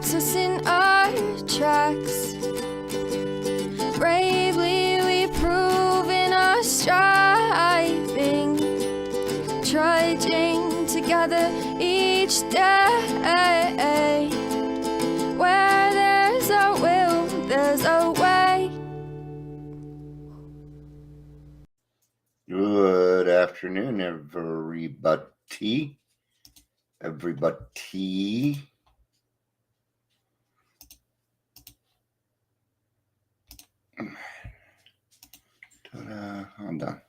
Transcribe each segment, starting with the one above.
stops us in our tracks. Bravely we prove in our striving, trudging together each day. Where there's a will, there's a way. Good afternoon, everybody. Ta-da, I'm done.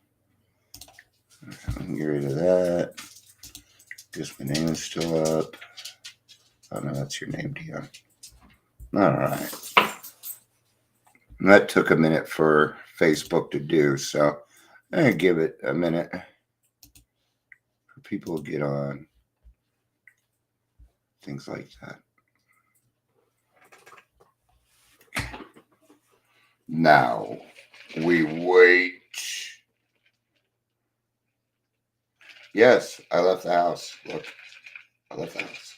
I can get rid of that. Guess my name is still up. Oh no, that's your name, Dion. Alright. That took a minute for Facebook to do, so I'm going to give it a minute for people to get on. Things like that. Now we wait. Yes, I left the house. Look, I left the house.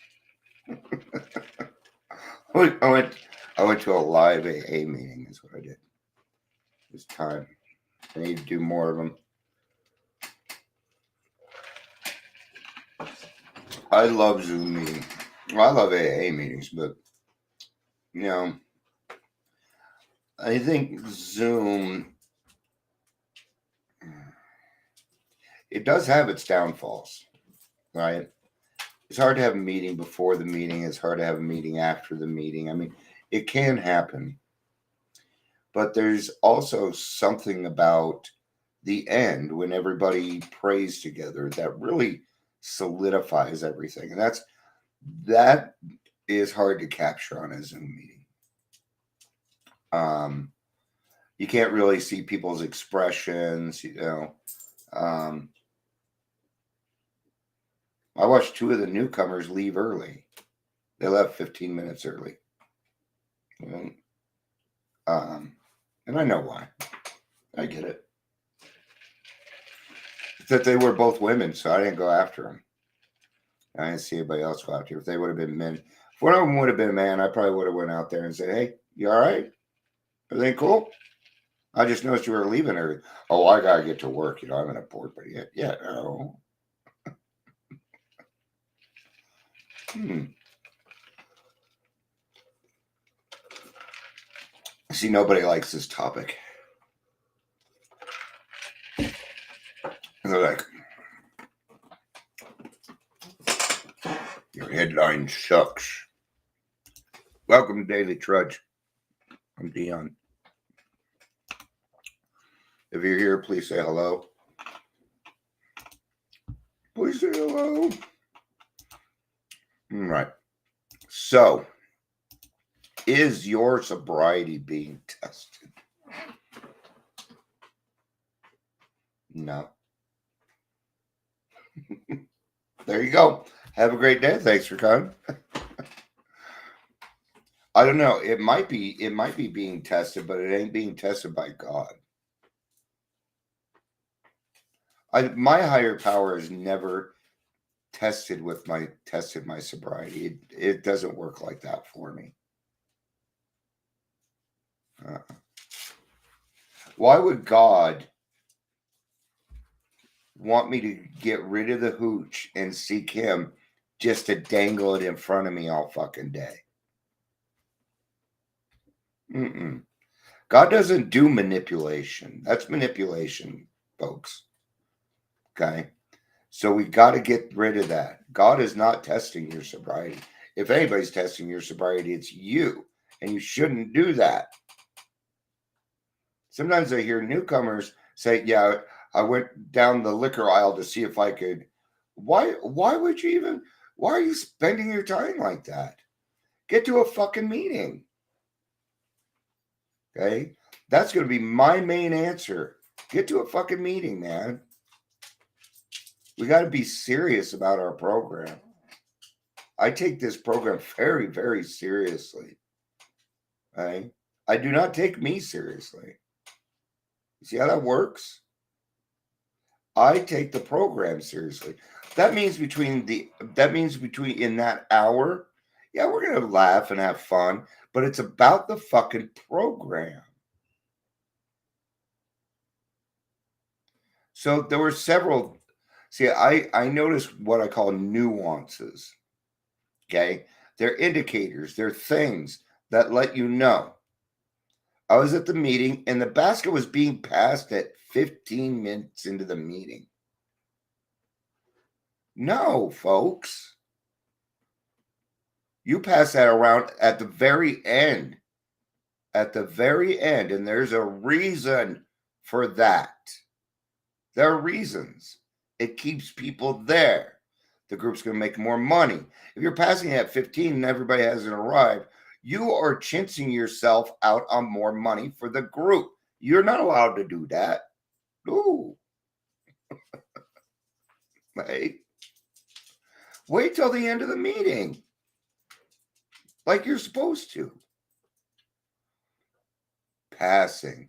I went to a live AA meeting. Is what I did. It's time. I need to do more of them. I love Zoom meetings. Well, I love AA meetings, but you know, I think Zoom, it does have its downfalls, right? It's hard to have a meeting before the meeting. It's hard to have a meeting after the meeting. I mean, it can happen. But there's also something about the end when everybody prays together that really solidifies everything. And that is hard to capture on a Zoom meeting. You can't really see people's expressions, you know. I watched two of the newcomers leave early. They left 15 minutes early. And I know why. I get it. It's that they were both women, so I didn't go after them. I didn't see anybody else go after. If they would have been men, if one of them would have been a man, I probably would have went out there and said, "Hey, you all right? Everything cool? I just noticed you were leaving early." "Oh, I gotta get to work. You know, I'm in a port, but yeah, no." See, nobody likes this topic. And they're like, "Your headline sucks." Welcome to Daily Trudge. I'm Dion. If you're here, please say hello. Please say hello. All right. So, is your sobriety being tested? No. There you go. Have a great day. Thanks for coming. I don't know. It might be being tested, but it ain't being tested by God. My higher power has never tested my sobriety. It doesn't work like that for me. Why would God want me to get rid of the hooch and seek him just to dangle it in front of me all fucking day? God doesn't do manipulation. That's manipulation, folks. Okay? So we got to get rid of that. God is not testing your sobriety. If anybody's testing your sobriety, it's you. And you shouldn't do that. Sometimes I hear newcomers say, "Yeah, I went down the liquor aisle to see if I could." Why would you even, why are you spending your time like that? Get to a fucking meeting. Okay? That's going to be my main answer. Get to a fucking meeting, man. We got to be serious about our program. I take this program very, very seriously. Right? I do not take me seriously. You see how that works? I take the program seriously. That means between in that hour, Yeah, we're going to laugh and have fun, but it's about the fucking program. So there were several. See, I noticed what I call nuances. Okay. They're indicators, they're things that let you know. I was at the meeting and the basket was being passed at 15 minutes into the meeting. No, folks. You pass that around at the very end. At the very end. And there's a reason for that. There are reasons. It keeps people there. The group's going to make more money. If you're passing at 15 and everybody hasn't arrived, you are chincing yourself out on more money for the group. You're not allowed to do that. Ooh. Hey. Wait till the end of the meeting. Like you're supposed to. Passing.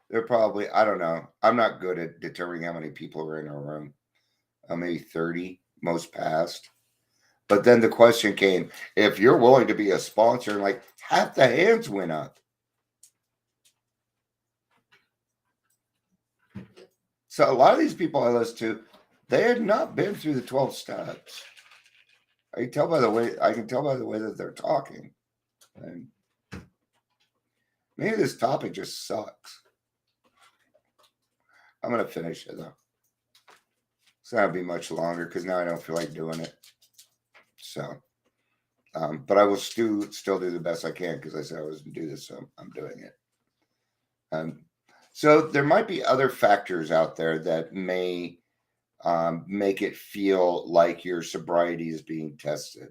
They're probably, I don't know. I'm not good at determining how many people are in a room. Maybe 30, most passed. But then the question came, if you're willing to be a sponsor, and like half the hands went up. So a lot of these people I listen to, they had not been through the 12 steps. I can tell by the way that they're talking. And maybe this topic just sucks. I'm going to finish it though. It's not going to be much longer because now I don't feel like doing it. So, but I will still do the best I can because I said I was going to do this, so I'm doing it. So there might be other factors out there that may make it feel like your sobriety is being tested.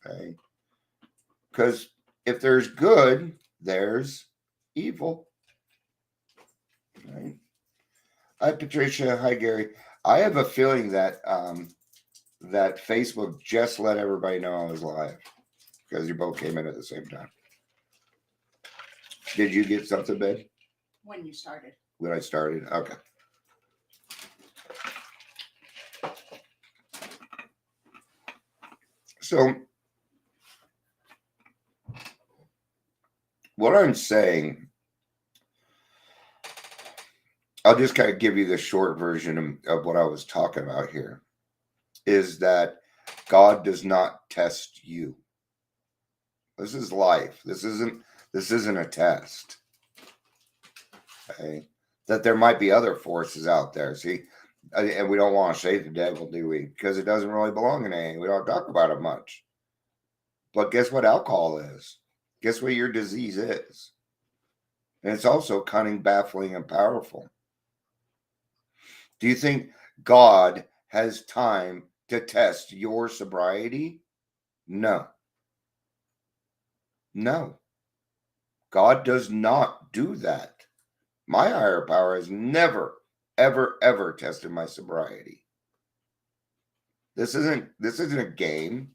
Okay. Because if there's good, there's evil. Right? Hi, Patricia. Hi, Gary. I have a feeling that that Facebook just let everybody know I was live because you both came in at the same time. Did you get something, Ben? When you started. When I started? Okay. So what I'm saying, I'll just kind of give you the short version of what I was talking about here, is that God does not test you. This is life. This isn't a test. Okay? That there might be other forces out there. See, and we don't want to say the devil, do we? Because it doesn't really belong in anything. We don't talk about it much. But guess what alcohol is? Guess what your disease is? And it's also cunning, baffling, and powerful. Do you think God has time to test your sobriety? No. No. God does not do that. My higher power has never, ever, ever tested my sobriety. This isn't a game.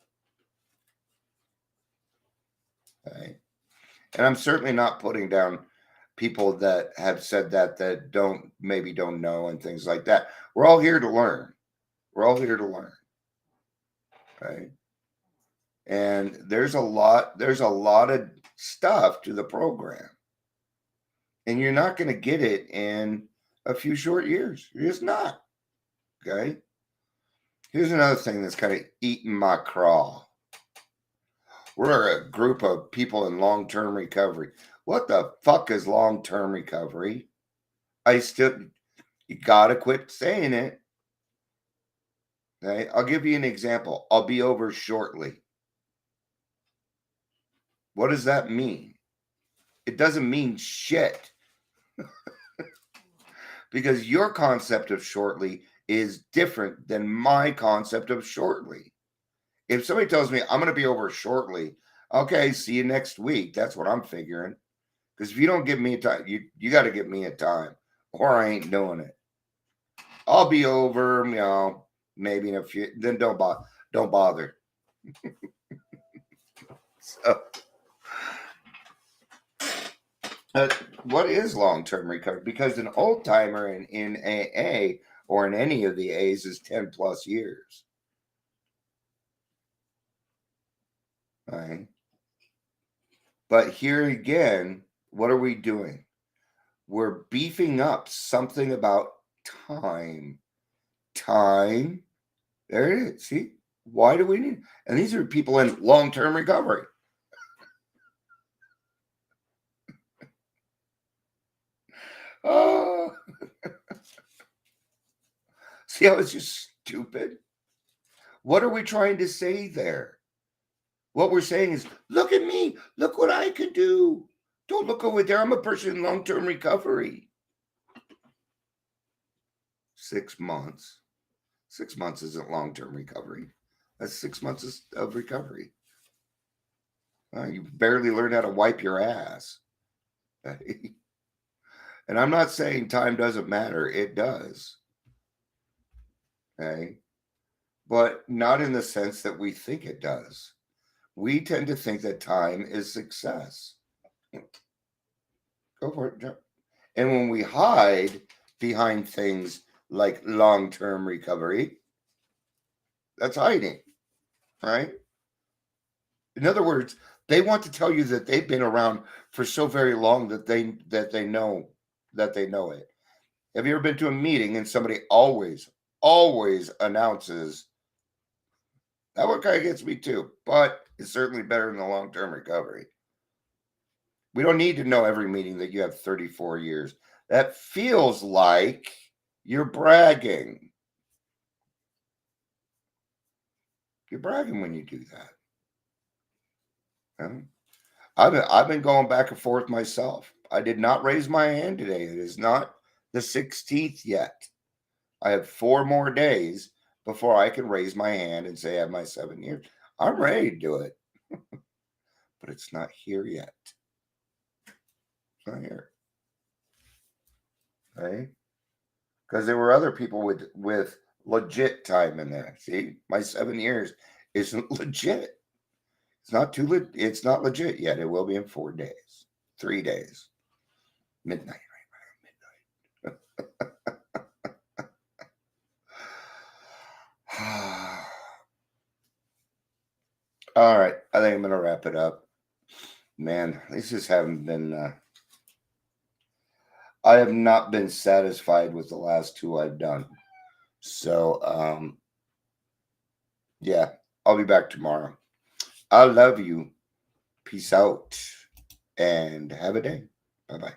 Okay. And I'm certainly not putting down people that have said that maybe don't know and things like that. We're all here to learn. We're all here to learn. Okay. And there's a lot of stuff to the program. And you're not going to get it in a few short years. You're just not. Okay. Here's another thing that's kind of eating my craw. We're a group of people in long-term recovery. What the fuck is long-term recovery? You gotta quit saying it. Okay. I'll give you an example. I'll be over shortly. What does that mean? It doesn't mean shit. Because your concept of shortly is different than my concept of shortly. If somebody tells me I'm going to be over shortly, okay, see you next week. That's what I'm figuring. Because if you don't give me a time, you got to give me a time, or I ain't doing it. I'll be over, maybe in a few. Then don't bother. So, what is long-term recovery? Because an old timer in AA or in any of the A's is 10 plus years. right? But here again, what are we doing? We're beefing up something about time. Time. There it is. See? Why do we need? And these are people in long-term recovery. Oh, see how it's just stupid? What are we trying to say there? What we're saying is, look at me. Look what I could do. Don't look over there. I'm a person in long-term recovery. 6 months. 6 months isn't long-term recovery. That's 6 months of recovery. You barely learn how to wipe your ass. And I'm not saying time doesn't matter. It does. Okay. But not in the sense that we think it does. We tend to think that time is success. Go for it, jump. And when we hide behind things like long-term recovery, that's hiding, right? In other words, they want to tell you that they've been around for so very long that they know it. Have you ever been to a meeting and somebody always announces that one kind of gets me too, but it's certainly better than the long-term recovery. We don't need to know every meeting that you have 34 years. That feels like you're bragging. You're bragging when you do that. Huh? I've been going back and forth myself. I did not raise my hand today. It is not the 16th yet. I have 4 more days before I can raise my hand and say I have my 7 years. I'm ready to do it. But it's not here yet. It's not here. Right? Because there were other people with legit time in there. See, my 7 years isn't legit. It's not it's not legit yet. It will be in 4 days. 3 days. Midnight, right? Midnight. All right. I think I'm going to wrap it up. Man, these just haven't been. I have not been satisfied with the last 2 I've done. So, yeah, I'll be back tomorrow. I love you. Peace out and have a day. Bye bye.